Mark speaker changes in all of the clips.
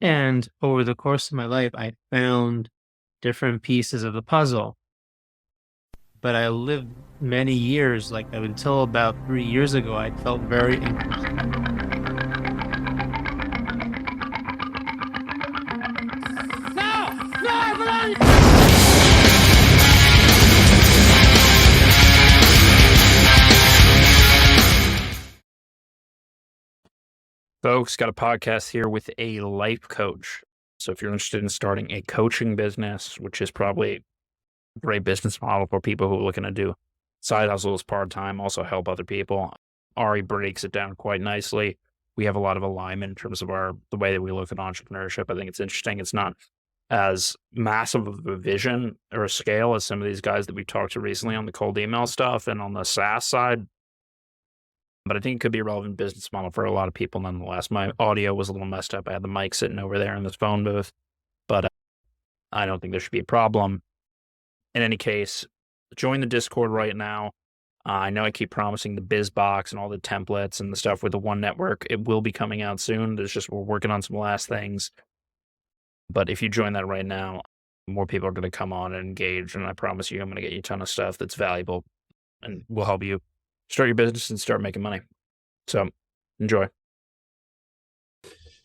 Speaker 1: And over the course of my life, I found different pieces of the puzzle. But I lived many years, like until about 3 years ago, I felt very incomplete.
Speaker 2: Folks, got a podcast here with a life coach. So if you're interested in starting a coaching business, which is probably a great business model for people who are looking to do side hustles part-time, also help other people, Ari breaks it down quite nicely. We have a lot of alignment in terms of the way that we look at entrepreneurship. I think it's interesting. It's not as massive of a vision or a scale as some of these guys that we've talked to recently on the cold email stuff and on the SaaS side, but I think it could be a relevant business model for a lot of people nonetheless. My audio was a little messed up. I had the mic sitting over there in this phone booth, but I don't think there should be a problem. In any case, join the Discord right now. I know I keep promising the biz box and all the templates and the stuff with the One Network. It will be coming out soon. We're working on some last things. But if you join that right now, more people are going to come on and engage. And I promise you, I'm going to get you a ton of stuff that's valuable and will help you start your business and start making money. So enjoy.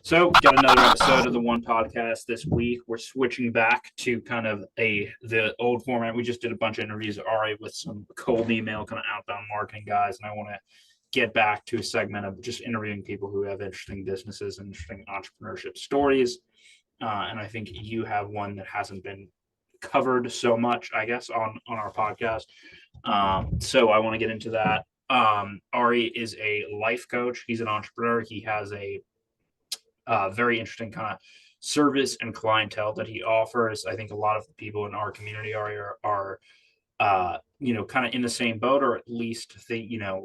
Speaker 2: So, got another episode of the One Podcast this week. We're switching back to kind of the old format. We just did a bunch of interviews, Ari, with some cold email kind of outbound marketing guys, and I want to get back to a segment of just interviewing people who have interesting businesses and interesting entrepreneurship stories. And I think you have one that hasn't been covered so much, I guess, on our podcast. So I want to get into that. Ari is a life coach. He's an entrepreneur. He has a very interesting kind of service and clientele that he offers. I think a lot of the people in our community are kind of in the same boat, or at least a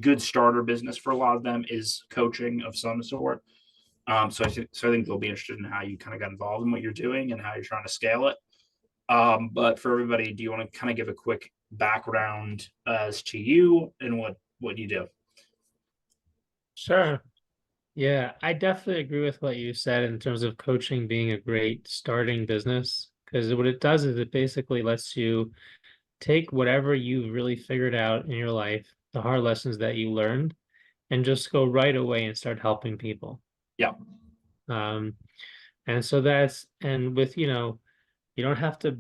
Speaker 2: good starter business for a lot of them is coaching of some sort. So I think they'll be interested in how you kind of got involved in what you're doing and how you're trying to scale it. But for everybody, do you want to kind of give a quick background as to you and what you do?
Speaker 1: Sure. Yeah, I definitely agree with what you said in terms of coaching being a great starting business, because what it does is it basically lets you take whatever you've really figured out in your life, the hard lessons that you learned, and just go right away and start helping people.
Speaker 2: Yeah.
Speaker 1: Um, and so and with, you don't have to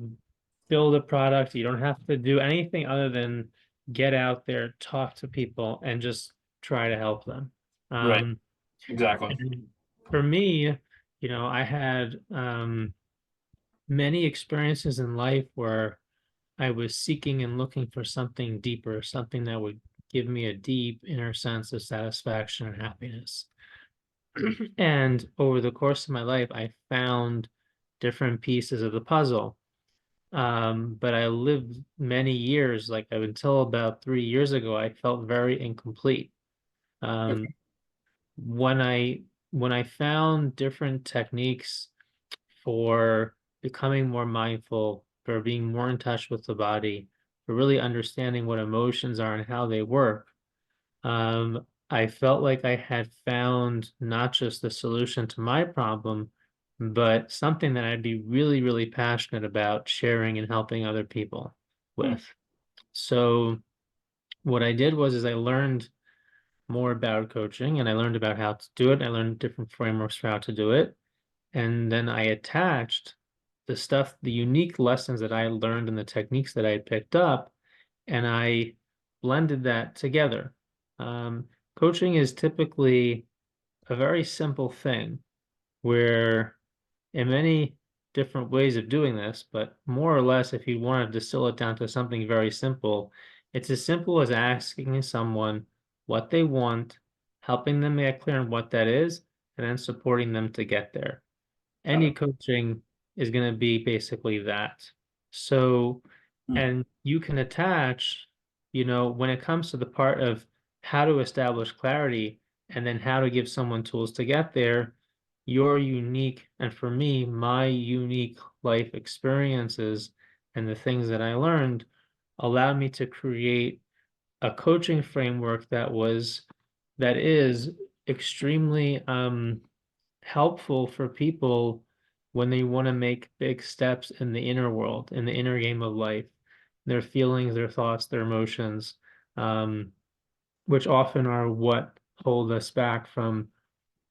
Speaker 1: build a product, you don't have to do anything other than get out there, talk to people, and just try to help them.
Speaker 2: Right.
Speaker 1: Um,
Speaker 2: Exactly.
Speaker 1: and for me, I had many experiences in life where I was seeking and looking for something deeper, something that would give me a deep inner sense of satisfaction and happiness. And over the course of my life, I found different pieces of the puzzle. But I lived many years, like until about 3 years ago, I felt very incomplete. Um,
Speaker 2: Okay.
Speaker 1: when I found different techniques for becoming more mindful, for being more in touch with the body, for really understanding what emotions are and how they work, I felt like I had found not just the solution to my problem, but something that I'd be really, really passionate about sharing and helping other people
Speaker 2: Hmm.
Speaker 1: with. So what I did was is I learned more about coaching and I learned about how to do it. I learned different frameworks for how to do it. And then I attached the unique lessons that I learned and the techniques that I had picked up, and I blended that together. Um, Coaching is typically a very simple thing where, in many different ways of doing this, but more or less, if you want to distill it down to something very simple, it's as simple as asking someone what they want, helping them get clear on what that is, and then supporting them to get there.
Speaker 2: Got
Speaker 1: Any
Speaker 2: it.
Speaker 1: coaching is going to be basically that. So,
Speaker 2: Hmm.
Speaker 1: and you can attach, when it comes to the part of how to establish clarity and then how to give someone tools to get there, your unique, and for me, my unique life experiences and the things that I learned allowed me to create a coaching framework that is extremely helpful for people when they want to make big steps in the inner world, in the inner game of life, their feelings, their thoughts, their emotions, um, which often are what hold us back from,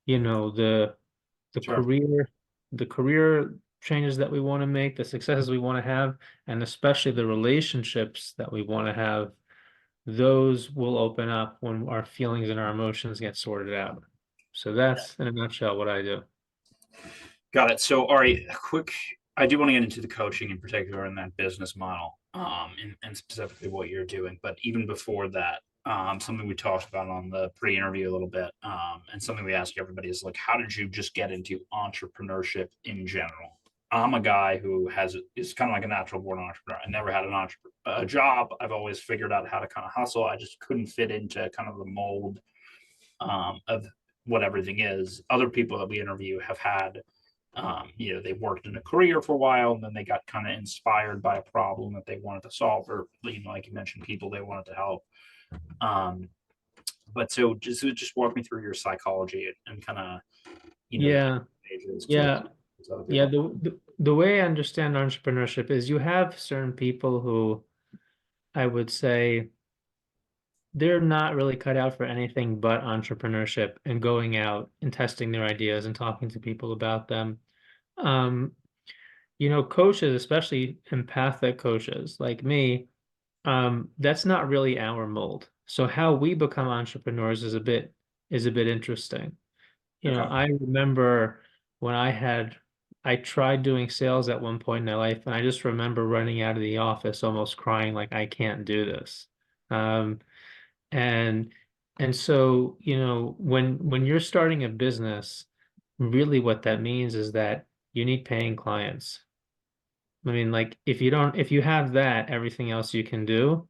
Speaker 1: you know, the
Speaker 2: Sure.
Speaker 1: career, the career changes that we want to make, the successes we want to have, and especially the relationships that we want to have. Those will open up when our feelings and our emotions get sorted out. So that's in a nutshell what I do.
Speaker 2: Got it. So, Ari, a quick. I do want to get into the coaching in particular and that business model, and specifically what you're doing. But even before that, something we talked about on the pre-interview a little bit, and something we ask everybody is like, how did you just get into entrepreneurship in general? I'm a guy who is kind of like a natural born entrepreneur. I never had a job. I've always figured out how to kind of hustle. I just couldn't fit into kind of the mold of what everything is. Other people that we interview have had they worked in a career for a while and then they got kind of inspired by a problem that they wanted to solve, or like you mentioned, people they wanted to help. Um, but so just walk me through your psychology and kind of the
Speaker 1: Yeah,
Speaker 2: stages
Speaker 1: yeah,
Speaker 2: to other
Speaker 1: yeah.
Speaker 2: people.
Speaker 1: The way I understand entrepreneurship is you have certain people who I would say they're not really cut out for anything but entrepreneurship and going out and testing their ideas and talking to people about them. Um, coaches, especially empathic coaches like me, that's not really our mold. So how we become entrepreneurs is a bit interesting.
Speaker 2: Okay.
Speaker 1: I remember when I tried doing sales at one point in my life, and I just remember running out of the office almost crying like I can't do this. Um, and and so, when you're starting a business, really what that means is that you need paying clients. I mean, like if you have that, everything else you can do,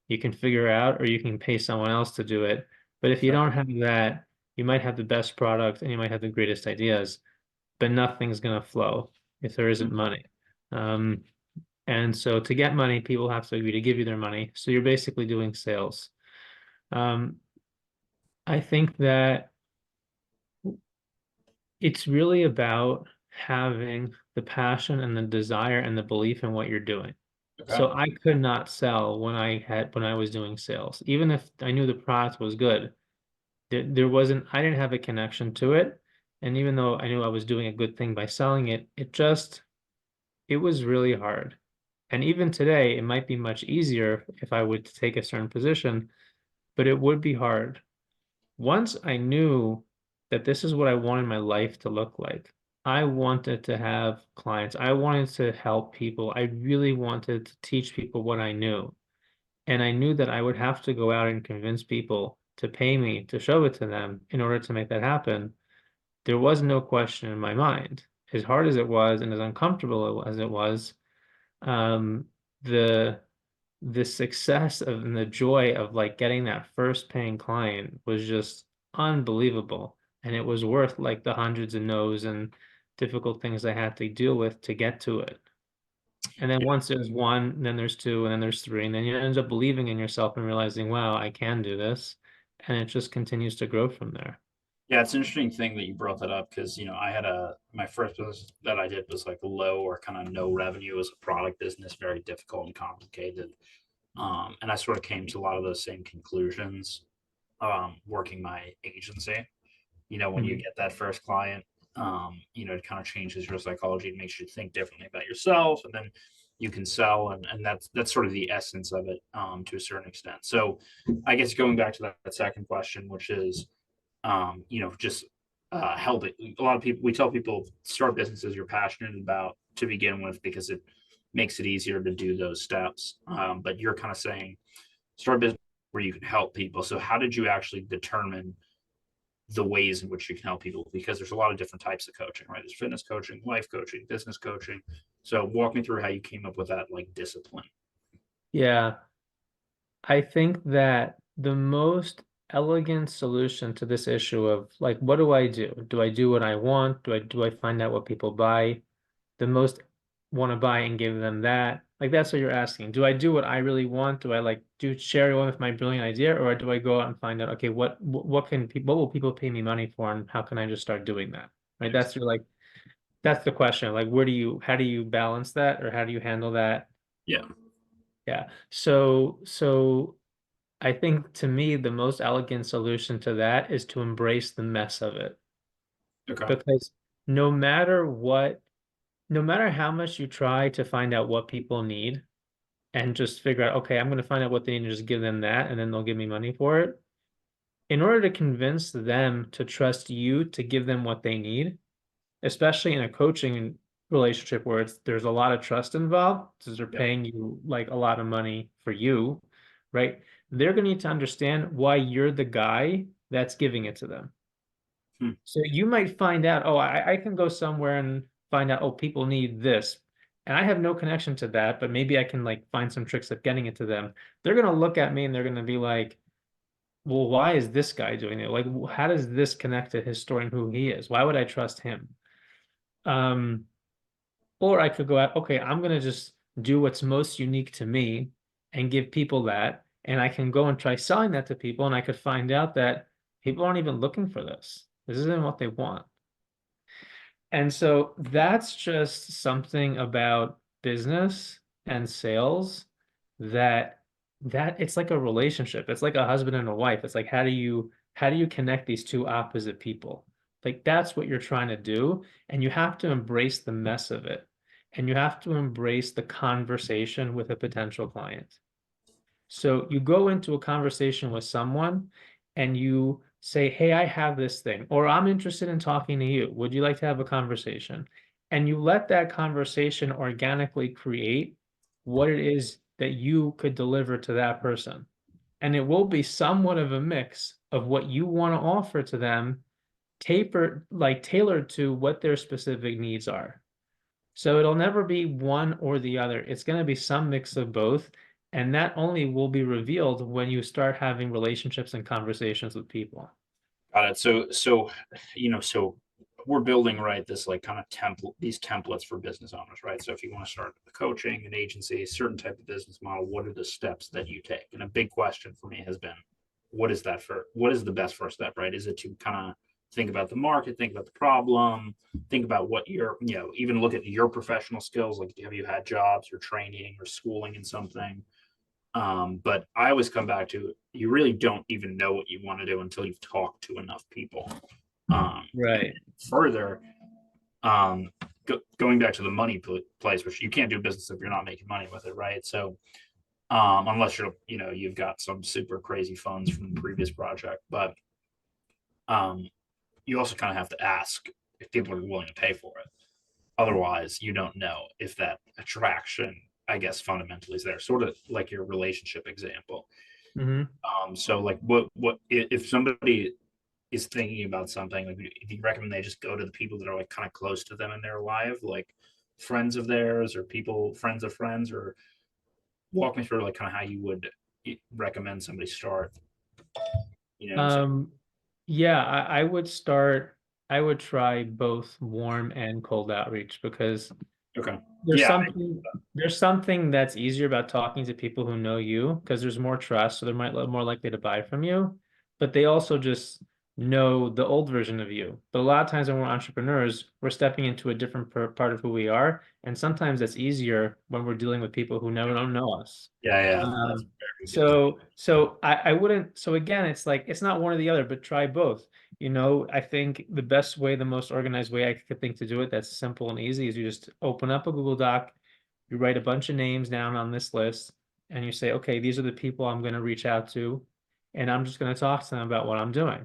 Speaker 1: you can figure out, or you can pay someone else to do it. But if you
Speaker 2: Sure.
Speaker 1: don't have that, you might have the best product and you might have the greatest ideas, but nothing's gonna flow if there isn't money. Um, and so to get money, people have to agree to give you their money. So you're basically doing sales. Um, I think that it's really about having the passion and the desire and the belief in what you're doing.
Speaker 2: Okay.
Speaker 1: So I could not sell when I was doing sales. Even if I knew the product was good, there wasn't I didn't have a connection to it. And even though I knew I was doing a good thing by selling it, it was really hard. And even today, it might be much easier if I would take a certain position, but it would be hard. Once I knew that this is what I wanted my life to look like, I wanted to have clients. I wanted to help people. I really wanted to teach people what I knew. And I knew that I would have to go out and convince people to pay me to show it to them in order to make that happen. There was no question in my mind. As hard as it was and as uncomfortable as it was, um, the the success of and the joy of like getting that first paying client was just unbelievable. And it was worth like the hundreds of no's and difficult things I had to deal with to get to it. And then once there's one, then there's two, and then there's three, and then you end up believing in yourself and realizing, wow, I can do this. And it just continues to grow from there.
Speaker 2: Yeah, it's an interesting thing that you brought that up because I had my first business that I did was like low or kind of no revenue as a product business, very difficult and complicated. And I sort of came to a lot of those same conclusions working my agency. When you
Speaker 1: Mhm.
Speaker 2: get that first client, it kind of changes your psychology and makes you think differently about yourself, and then you can sell, and that's sort of the essence of it to a certain extent. So, I guess going back to that second question, which is, just helping. A lot of people, we tell people start businesses you're passionate about to begin with because it makes it easier to do those steps. But you're kind of saying start a business where you can help people. So, how did you actually determine the ways in which you can help people? Because there's a lot of different types of coaching, right? There's fitness coaching, life coaching, business coaching. So walk me through how you came up with that like discipline.
Speaker 1: Yeah, I think that the most elegant solution to this issue of like, what do I do? Do I do what I want? Do I find out what people buy? The most want to buy and give them that? Like that's what you're asking. Do I do what I really want? Do I like do share one with my brilliant idea, or do I go out and find out, okay, what will people pay me money for, and how can I just start doing that? right?
Speaker 2: Yes.
Speaker 1: That's the question. Like, how do you balance that, or how do you handle that?
Speaker 2: Yeah.
Speaker 1: Yeah. So I think to me, the most elegant solution to that is to embrace the mess of it.
Speaker 2: Okay.
Speaker 1: Because no matter what, no matter how much you try to find out what people need and just figure out, okay, I'm going to find out what they need and just give them that, and then they'll give me money for it. In order to convince them to trust you to give them what they need, especially in a coaching relationship where there's a lot of trust involved, because they're
Speaker 2: Yep.
Speaker 1: paying you like a lot of money for you, right? They're going to need to understand why you're the guy that's giving it to them.
Speaker 2: Hmm.
Speaker 1: So you might find out, oh, I can go somewhere and find out, oh, people need this. And I have no connection to that, but maybe I can like find some tricks of getting it to them. They're going to look at me and they're going to be like, well, why is this guy doing it? Like, how does this connect to his story and who he is? Why would I trust him? Um, or I could go out, okay, I'm going to just do what's most unique to me and give people that. And I can go and try selling that to people. And I could find out that people aren't even looking for this. This isn't what they want. And so that's just something about business and sales that it's like a relationship. It's like a husband and a wife. It's like how do you connect these two opposite people? Like that's what you're trying to do, and you have to embrace the mess of it. And you have to embrace the conversation with a potential client. So you go into a conversation with someone and you say, hey, I have this thing, or I'm interested in talking to you. Would you like to have a conversation? And you let that conversation organically create what it is that you could deliver to that person. And it will be somewhat of a mix of what you want to offer to them, tailored to what their specific needs are. So it'll never be one or the other. It's going to be some mix of both. And that only will be revealed when you start having relationships and conversations with people.
Speaker 2: Got it. So we're building, right, this like kind of template, these templates for business owners, right? So if you want to start a coaching, an agency, a certain type of business model, what are the steps that you take? And a big question for me has been, what is the best first step, right? Is it to kind of think about the market, think about the problem, think about what even look at your professional skills, like have you had jobs or training or schooling in something? But I always come back to you really don't even know what you want to do until you've talked to enough people. And
Speaker 1: Right.
Speaker 2: further, going back to the money place, which you can't do business if you're not making money with it, right? So unless you've got some super crazy funds from the previous project, but um, you also kind of have to ask if people are willing to pay for it. Otherwise, you don't know if that attraction, I guess, fundamentally is there. Sort of like your relationship example.
Speaker 1: Hmm.
Speaker 2: So like what if somebody is thinking about something, like do you recommend they just go to the people that are like kind of close to them in their life, like friends of theirs or people, friends of friends, or walk me through like kind of how you would recommend somebody start, you know what I'm saying?
Speaker 1: Um, yeah, I would try both warm and cold outreach because
Speaker 2: Okay.
Speaker 1: there's
Speaker 2: Yeah.
Speaker 1: something there's something that's easier about talking to people who know you because there's more trust, so they're more likely to buy from you. But they also just know the old version of you. But a lot of times when we're entrepreneurs, we're stepping into a different part of who we are, and sometimes that's easier when we're dealing with people who never don't know us.
Speaker 2: Yeah. That's
Speaker 1: Um,
Speaker 2: very good point.
Speaker 1: so I wouldn't. So again, it's like it's not one or the other, but try both. I think the best way, the most organized way I could think to do it, that's simple and easy, is you just open up a Google Doc, you write a bunch of names down on this list, and you say, okay, these are the people I'm going to reach out to, and I'm just going to talk to them about what I'm doing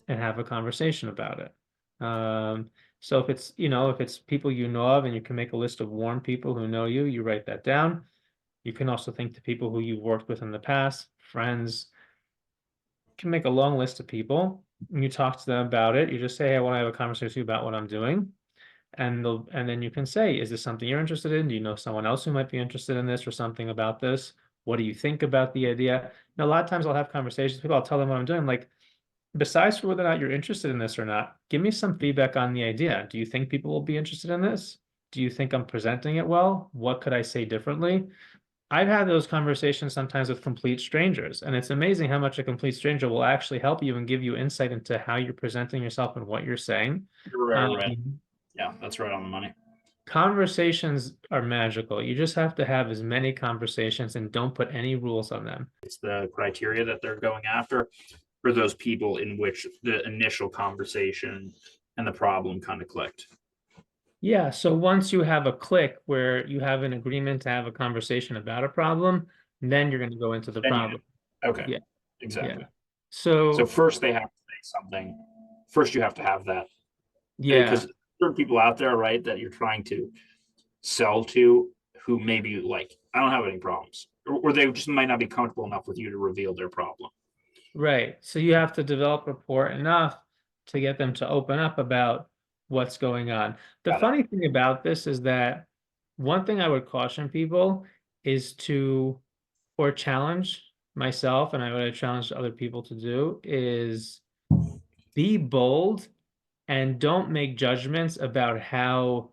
Speaker 1: and have a conversation about it. So if it's people you know of and you can make a list of warm people who know you, you write that down. You can also think to people who you've worked with in the past, friends. You can make a long list of people and you talk to them about it. You just say, hey, I want to have a conversation with you about what I'm doing. And then you can say, is this something you're interested in? Do you know someone else who might be interested in this or something about this? What do you think about the idea? Now, a lot of times I'll have conversations with people, I'll tell them what I'm doing. Like, besides whether or not you're interested in this or not, give me some feedback on the idea. Do you think people will be interested in this? Do you think I'm presenting it well? What could I say differently? I've had those conversations sometimes with complete strangers, and it's amazing how much a complete stranger will actually help you and give you insight into how you're presenting yourself and what you're saying.
Speaker 2: Right, right.
Speaker 1: Um,
Speaker 2: Yeah, that's right on the money.
Speaker 1: Conversations are magical. You just have to have as many conversations and don't put any rules on them.
Speaker 2: It's the criteria that they're going after for those people in which the initial conversation and the problem kind of clicked.
Speaker 1: Yeah, so once you have a click where you have an agreement to have a conversation about a problem, then you're going to go into the
Speaker 2: Then you
Speaker 1: problem.
Speaker 2: okay,
Speaker 1: Yeah, yeah.
Speaker 2: exactly. So
Speaker 1: So,
Speaker 2: first they have to say something. First you have to have that
Speaker 1: yeah,
Speaker 2: because there are people out there, right, that you're trying to sell to who maybe like, I don't have any problems, or they just might not be comfortable enough with you to reveal their problem.
Speaker 1: right. So you have to develop rapport enough to get them to open up about what's going on. The
Speaker 2: Got it.
Speaker 1: funny thing about this is that one thing I would caution people is to, or challenge myself, and I would challenge other people to do, is be bold and don't make judgments about how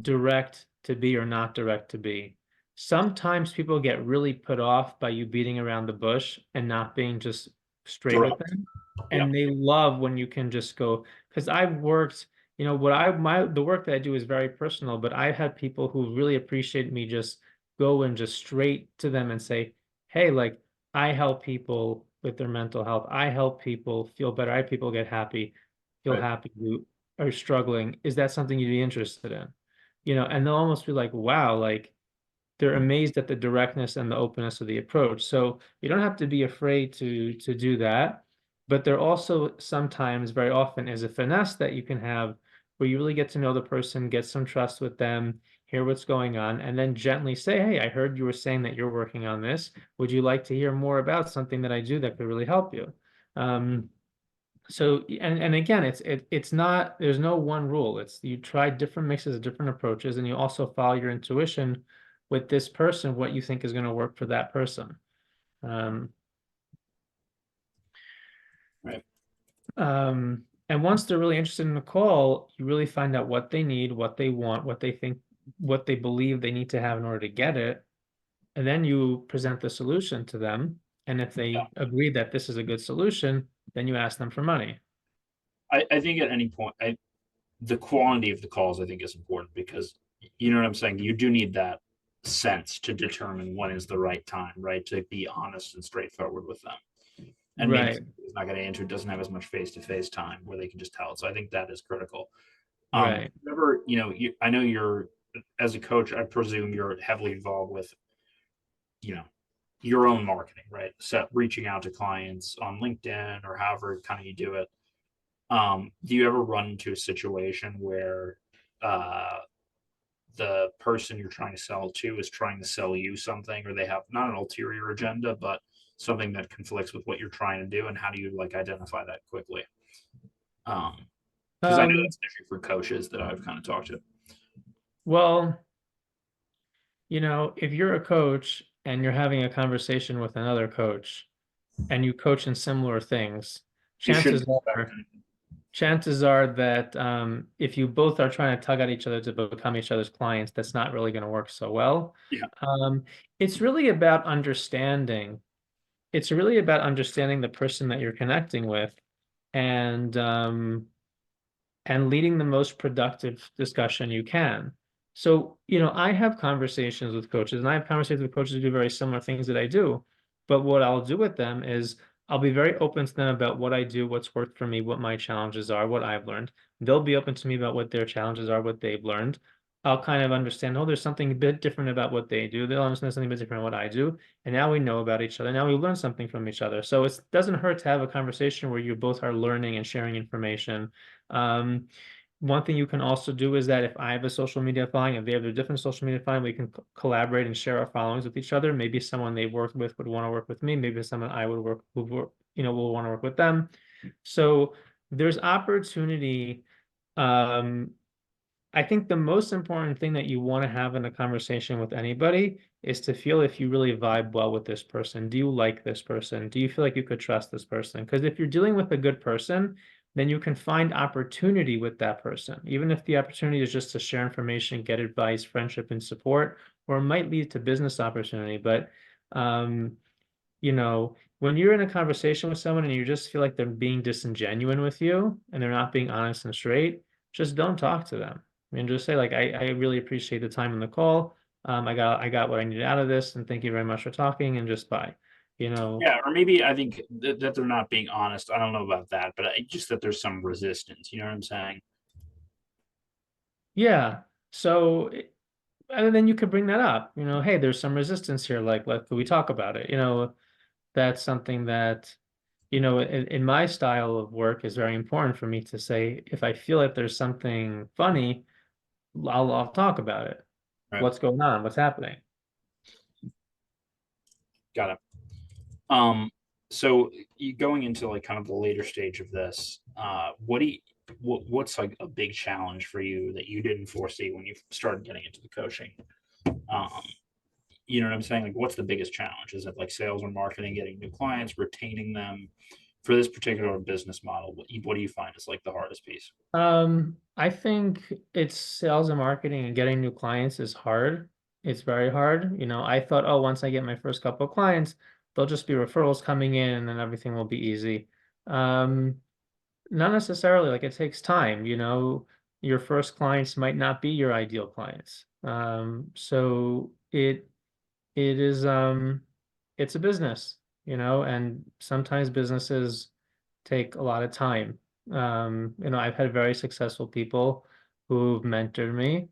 Speaker 1: direct to be or not direct to be. Sometimes people get really put off by you beating around the bush and not being just straight with
Speaker 2: Direct.
Speaker 1: them.
Speaker 2: Yep.
Speaker 1: And they love when you can just go, because I've worked, what the work that I do is very personal, but I've had people who really appreciate me just go and just straight to them and say, hey, like I help people with their mental health. I help people feel better. I help people get happy, feel
Speaker 2: Right.
Speaker 1: happy who are struggling. Is that something you'd be interested in? And they'll almost be like, wow, like they're amazed at the directness and the openness of the approach. So you don't have to be afraid to do that. But there also sometimes, very often, is a finesse that you can have where you really get to know the person, get some trust with them, hear what's going on, and then gently say, hey, I heard you were saying that you're working on this. Would you like to hear more about something that I do that could really help you? Um, so and again, it's not, there's no one rule. It's you try different mixes of different approaches, and you also follow your intuition with this person, what you think is going to work for that person. Um,
Speaker 2: Right.
Speaker 1: and once they're really interested in the call, you really find out what they need, what they want, what they think, what they believe they need to have in order to get it, and then you present the solution to them. And if
Speaker 2: Yeah.
Speaker 1: they agree that this is a good solution, then you ask them for money.
Speaker 2: I think at any point, the quality of the calls I think is important because you know what I'm saying. You do need that sense to determine when is the right time, right? To be honest and straightforward with them. And maybe
Speaker 1: Right,
Speaker 2: he's not going to answer, doesn't have as much face to face time where they can just tell it. So I think that is critical.
Speaker 1: right.
Speaker 2: Whenever, I know you're, as a coach, I presume you're heavily involved with, you know, your own marketing, right? So reaching out to clients on LinkedIn or however kind of you do it. Do you ever run into a situation where uh, the person you're trying to sell to is trying to sell you something, or they have not an ulterior agenda, but something that conflicts with what you're trying to do? And how do you like identify that quickly? Because I know
Speaker 1: Um,
Speaker 2: that's an issue for coaches that I've kind of talked to.
Speaker 1: well, if you're a coach and you're having a conversation with another coach and you coach in similar things,
Speaker 2: You shouldn't
Speaker 1: chances
Speaker 2: expect
Speaker 1: are
Speaker 2: anything.
Speaker 1: chances are that if you both are trying to tug at each other to become each other's clients, that's not really going to work so well.
Speaker 2: Yeah.
Speaker 1: Um, it's really about understanding. It's really about understanding the person that you're connecting with, and leading the most productive discussion you can. So, I have conversations with coaches, and I have conversations with coaches who do very similar things that I do. But what I'll do with them is I'll be very open to them about what I do, what's worked for me, what my challenges are, what I've learned. They'll be open to me about what their challenges are, what they've learned. I'll kind of understand, oh, there's something a bit different about what they do. They'll understand something a bit different about what I do. And now we know about each other. Now we learn something from each other. So it doesn't hurt to have a conversation where you both are learning and sharing information. um, One thing you can also do is that if I have a social media following, if they have a different social media following, we can collaborate and share our followings with each other. Maybe someone they worked with would want to work with me. Maybe someone I would work who will want to work with them. So there's opportunity. Um, I think the most important thing that you want to have in a conversation with anybody is to feel if you really vibe well with this person. Do you like this person? Do you feel like you could trust this person? Because if you're dealing with a good person, then you can find opportunity with that person, even if the opportunity is just to share information, get advice, friendship, and support, or it might lead to business opportunity. But um, when you're in a conversation with someone and you just feel like they're being disingenuous with you and they're not being honest and straight, just don't talk to them. I mean, just say like, I really appreciate the time on the call. I got what I needed out of this, and thank you very much for talking, and just bye. You know,
Speaker 2: Yeah, or maybe I think that they're not being honest. I don't know about that, but just that there's some resistance. You know what I'm saying?
Speaker 1: yeah. So, and then you could bring that up. Hey, there's some resistance here. Like, could we talk about it? That's something that, in my style of work is very important for me to say, if I feel like there's something funny, I'll talk about it.
Speaker 2: Right.
Speaker 1: What's going on? What's happening?
Speaker 2: Got it. Um, so you going into like kind of the later stage of this, what's like a big challenge for you that you didn't foresee when you started getting into the coaching? Um, you know what I'm saying? Like, what's the biggest challenge? Is it like sales or marketing, getting new clients, retaining them for this particular business model? What do you find is like the hardest piece?
Speaker 1: I think it's sales and marketing, and getting new clients is hard. It's very hard. I thought, oh, once I get my first couple of clients, they'll just be referrals coming in and then everything will be easy. Um, Not necessarily. Like, it takes time. Your first clients might not be your ideal clients. So it is it's a business, and sometimes businesses take a lot of time. I've had very successful people who've mentored me.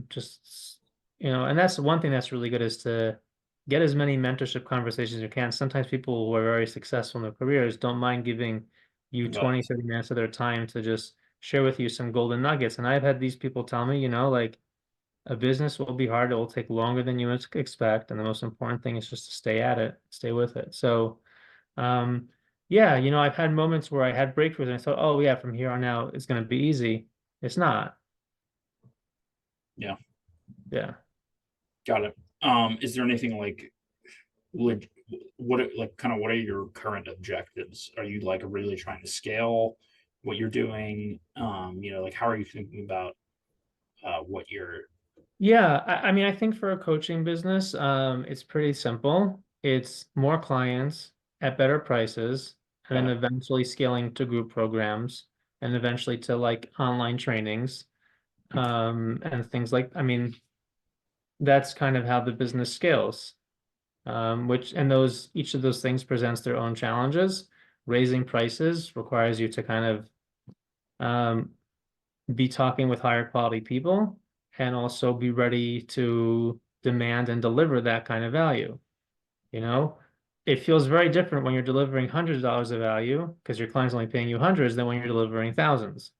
Speaker 1: Just, and that's one thing that's really good, is to get as many mentorship conversations as you can. Sometimes people who are very successful in their careers don't mind giving you
Speaker 2: But
Speaker 1: 20, 30 minutes of their time to just share with you some golden nuggets. And I've had these people tell me, like, a business will be hard. It will take longer than you expect. And the most important thing is just to stay at it, stay with it. So, um, yeah, I've had moments where I had breakthroughs and I thought, oh, yeah, from here on out, it's going to be easy. It's not.
Speaker 2: yeah,
Speaker 1: Yeah.
Speaker 2: got it. Is there anything like like kind of what are your current objectives? Are you like really trying to scale what you're doing? Like how are you thinking about what you're
Speaker 1: Yeah. I mean, I think for a coaching business, it's pretty simple. It's more clients at better prices, and
Speaker 2: got
Speaker 1: then
Speaker 2: it?
Speaker 1: eventually scaling to group programs, and eventually to like online trainings, and things like, I mean, that's kind of how the business scales. Which and those each of those things presents their own challenges. Raising prices requires you to kind of um, be talking with higher quality people, and also be ready to demand and deliver that kind of value. You know, it feels very different when you're delivering hundreds of dollars of value because your client's only paying you hundreds than when you're delivering thousands.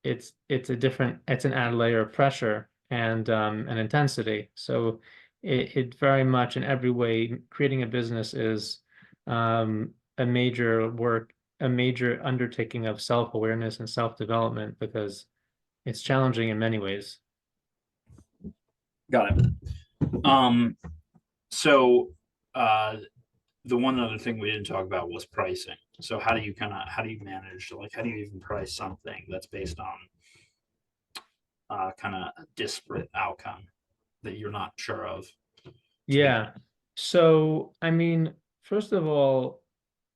Speaker 1: It's an added layer of pressure and intensity. So it very much in every way, creating a business is a major work, a major undertaking of self-awareness and self-development, because it's challenging in many ways.
Speaker 2: Got it. Um, so uh, the one other thing we didn't talk about was pricing. So how do you manage like how do you even price something that's based on kind of a disparate outcome that you're not sure of to begin?
Speaker 1: Yeah. So, I mean, first of all,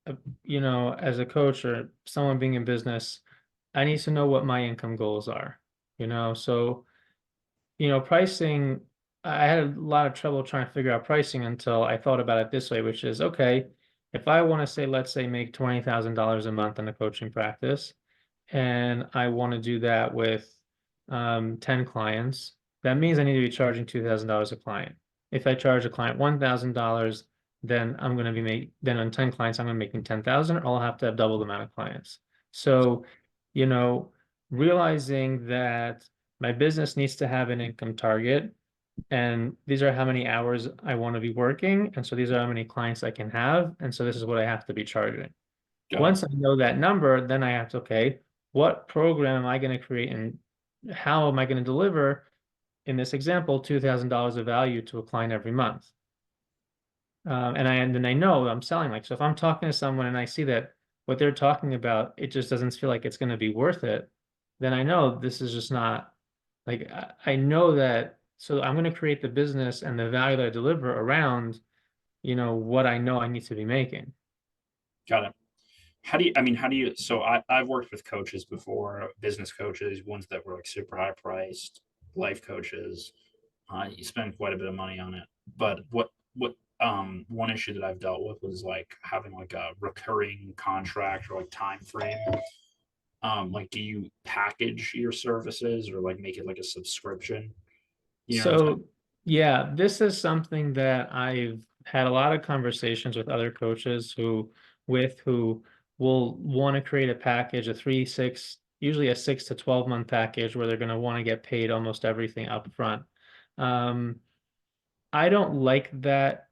Speaker 1: as a coach or someone being in business, I need to know what my income goals are. So, pricing, I had a lot of trouble trying to figure out pricing until I thought about it this way, which is, okay, if I want to say, let's say, make $20,000 a month in a coaching practice, and I want to do that with 10 clients, that means I need to be charging $2,000 a client. If I charge a client $1,000, then then on 10 clients, I'm going to be making 10,000, or I'll have to have double the amount of clients. So, you know, realizing that my business needs to have an income target, and these are how many hours I want to be working, and so these are how many clients I can have, and so this is what I have to be charging.
Speaker 2: Got it.
Speaker 1: Once I know that number, then I have to, okay, what program am I going to create, and how am I going to deliver, in this example, $2,000 of value to a client every month? And then I know I'm selling, like, so if I'm talking to someone and I see that what they're talking about, it just doesn't feel like it's going to be worth it, then I know this is just not like I know that. So I'm going to create the business and the value that I deliver around, what I know I need to be making.
Speaker 2: Got it. How do you, so I've worked with coaches before, business coaches, ones that were like super high priced, life coaches. You spend quite a bit of money on it. But one issue that I've dealt with was like having like a recurring contract or like time frame. Like do you package your services or like make it like a subscription? You know what I'm saying?
Speaker 1: So, yeah, this is something that I've had a lot of conversations with other coaches who will want to create a package, a 3, 6, usually a 6 to 12 month package where they're going to want to get paid almost everything up front. Um, I don't like that,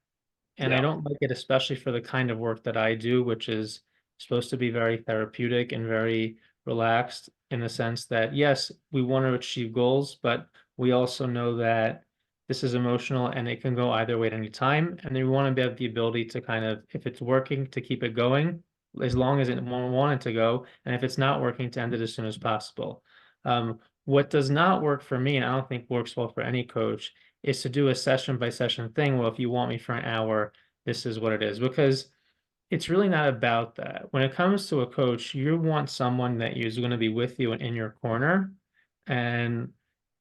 Speaker 1: and I
Speaker 2: Yeah.
Speaker 1: don't like it, especially for the kind of work that I do, which is supposed to be very therapeutic and very relaxed in the sense that, yes, we want to achieve goals, but we also know that this is emotional and it can go either way at any time. And then we want to have the ability to kind of, if it's working, to keep it going as long as it want it to go. And if it's not working, to end it as soon as possible. What does not work for me, and I don't think works well for any coach, is to do a session by session thing. Well, if you want me for an hour, this is what it is. Because it's really not about that. When it comes to a coach, you want someone that is going to be with you and in your corner and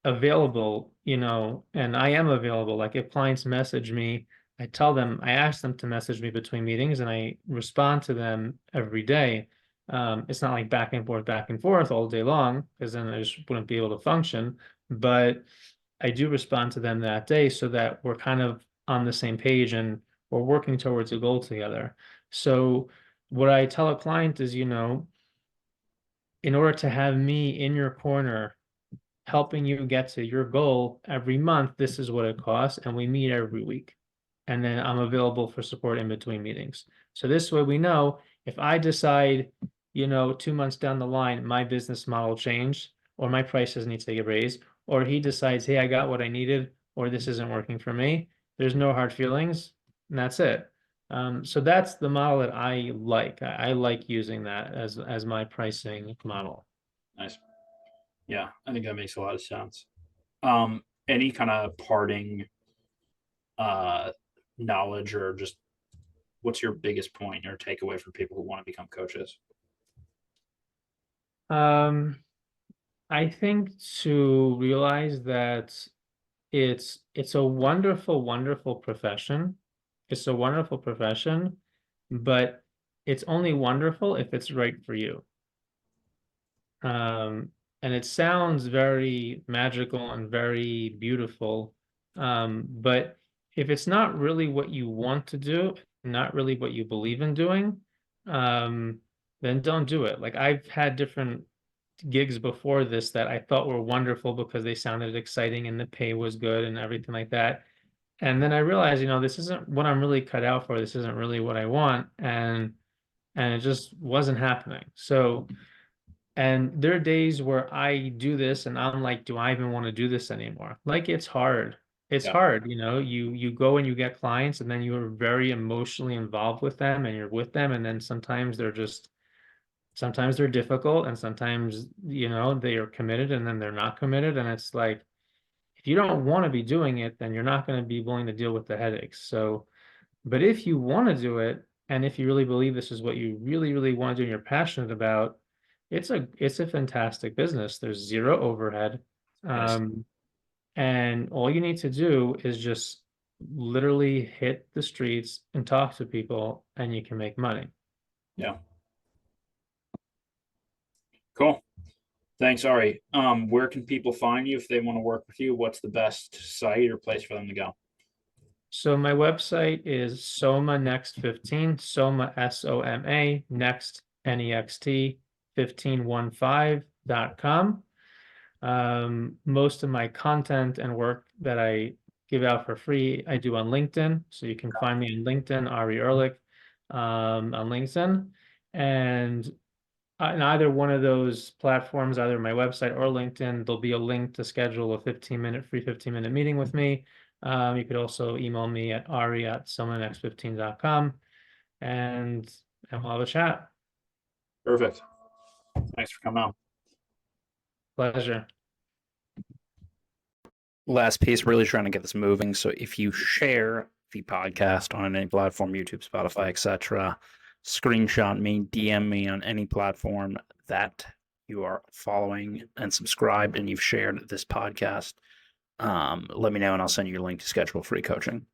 Speaker 1: available, and I am available. Like if clients message me, I ask them to message me between meetings and I respond to them every day. It's not like back and forth all day long, because then I just wouldn't be able to function. But I do respond to them that day so that we're kind of on the same page and we're working towards a goal together. So what I tell a client is, in order to have me in your corner helping you get to your goal every month, this is what it costs, and we meet every week. And then I'm available for support in between meetings. So this way we know if I decide, 2 months down the line, my business model changed, or my prices need to get raised, or he decides, hey, I got what I needed, or this isn't working for me, there's no hard feelings, and that's it. So that's the model that I like. I like using that as my pricing model.
Speaker 2: Nice. Yeah, I think that makes a lot of sense. Any kind of parting uh knowledge or just what's your biggest point or takeaway for people who want to become coaches?
Speaker 1: Um, I think to realize that it's a wonderful, wonderful profession. It's a wonderful profession, but it's only wonderful if it's right for you. Um, and it sounds very magical and very beautiful. But if it's not really what you want to do, not really what you believe in doing, um, then don't do it. Like I've had different gigs before this that I thought were wonderful because they sounded exciting and the pay was good and everything like that. And then I realized, this isn't what I'm really cut out for. This isn't really what I want. And it just wasn't happening. So, and there are days where I do this and I'm like, do I even want to do this anymore? Like it's hard. It's
Speaker 2: Yeah.
Speaker 1: hard, you go and you get clients and then you're very emotionally involved with them and you're with them. And then sometimes they're difficult and sometimes, they are committed and then they're not committed. And it's like, if you don't want to be doing it, then you're not going to be willing to deal with the headaches. So, but if you want to do it, and if you really believe this is what you really, really want to do and you're passionate about, it's a fantastic business. There's zero overhead.
Speaker 2: Nice.
Speaker 1: Um, and all you need to do is just literally hit the streets and talk to people and you can make money.
Speaker 2: Yeah. Cool. Thanks, Ari. Where can people find you if they want to work with you? What's the best site or place for them to go?
Speaker 1: So my website is Soma Next 15, Soma SOMA Next NEXT 1515.com. Most of my content and work that I give out for free, I do on LinkedIn. So you can find me on LinkedIn, Ari Ehrlich, on LinkedIn. And in either one of those platforms, either my website or LinkedIn, there'll be a link to schedule a 15-minute free 15-minute meeting with me. You could also email me at ari@someonex15.com and we'll have a chat.
Speaker 2: Perfect. Thanks for coming on.
Speaker 1: Pleasure.
Speaker 2: Last piece, really trying to get this moving. So if you share the podcast on any platform, YouTube, Spotify, etc., screenshot me, DM me on any platform that you are following and subscribed and you've shared this podcast. Let me know and I'll send you a link to schedule free coaching.